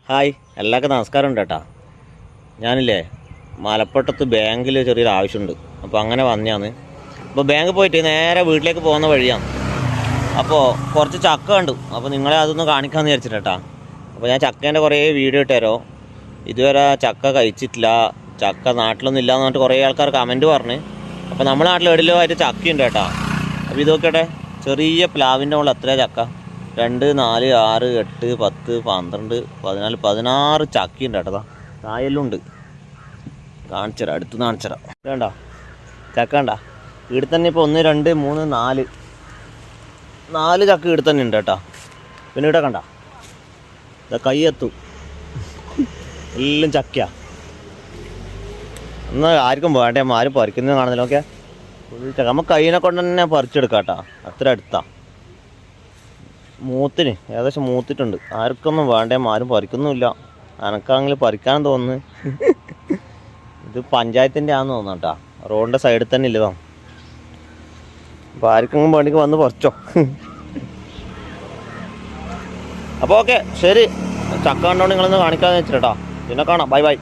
Hi, എല്ലാവർക്കും നമസ്കാരം ഉണ്ട് കേട്ടോ. ഞാനില്ലേ മലപ്പുറത്ത് ബാങ്കിൽ ചെറിയൊരു ആവശ്യമുണ്ട്. അപ്പോൾ അങ്ങനെ വന്നതാണ്. അപ്പോൾ ബാങ്ക് പോയിട്ട് നേരെ വീട്ടിലേക്ക് പോകുന്ന വഴിയാണ്. അപ്പോൾ കുറച്ച് ചക്ക കണ്ടു. അപ്പോൾ നിങ്ങളെ അതൊന്ന് കാണിക്കാമെന്ന് വിചാരിച്ചിട്ടാ. അപ്പോൾ ഞാൻ ചക്കേൻ്റെ കുറേ വീഡിയോ ഇട്ടുതരോ. ഇതുവരെ ചക്ക കഴിച്ചിട്ടില്ല, ചക്ക നാട്ടിലൊന്നും ഇല്ലയെന്ന് പറഞ്ഞിട്ട് കുറേ ആൾക്കാർ കമൻറ്റ് പറഞ്ഞ്. അപ്പോൾ നമ്മുടെ നാട്ടിൽ എവിടെയോ ആയിട്ട് ചക്കയുണ്ട് കേട്ടോ. അപ്പോൾ ഇതൊക്കെ ചെറിയ പ്ലാവിൻ്റെ മുകളിൽ എത്ര ചക്ക? 2, 4, 6, 8, 10, 12, 14, 16 ചക്കയുണ്ട് കേട്ടോ. കായെല്ലാം ഉണ്ട്. കാണിച്ചുതരാം, അടുത്ത് കാണിച്ചുതരാം. വേണ്ട ചക്ക വേണ്ട. ഇവിടെ തന്നെ ഇപ്പോൾ 1, 2, 3, 4 ചക്ക ഇവിടെ തന്നെ ഉണ്ട് കേട്ടോ. പിന്നെ ഇവിടെ കണ്ട കയ്യെത്തു എല്ലാം ചക്കയാ. എന്നാൽ ആർക്കും വേണ്ടേ, ആരും പറിക്കുന്നത് കാണുന്നില്ല. ഓക്കെ, നമുക്ക് കയ്യിനെ കൊണ്ട് തന്നെ പറിച്ചെടുക്കാം കേട്ടോ. അത്ര അടുത്താണ്. മൂത്തിന് ഏകദേശം മൂത്തിട്ടുണ്ട്. ആർക്കൊന്നും വേണ്ടേ, ആരും പറിക്കുന്നുമില്ല. എനക്കാണെങ്കിൽ പറിക്കാനും തോന്നുന്നു. ഇത് പഞ്ചായത്തിൻ്റെ ആണെന്ന് തോന്നുന്നു കേട്ടോ. റോഡിൻ്റെ സൈഡിൽ തന്നെ ഇല്ലതാ. അപ്പോൾ ആർക്കെങ്കിലും വേണ്ടിക്ക് വന്ന് പറിച്ചോ. അപ്പോൾ ഓക്കെ, ശരി. ചക്ക കണ്ടോണ്ട് നിങ്ങളൊന്ന് കാണിക്കാമെന്ന് വെച്ചിട്ടാ. പിന്നെ കാണാം. Bye bye.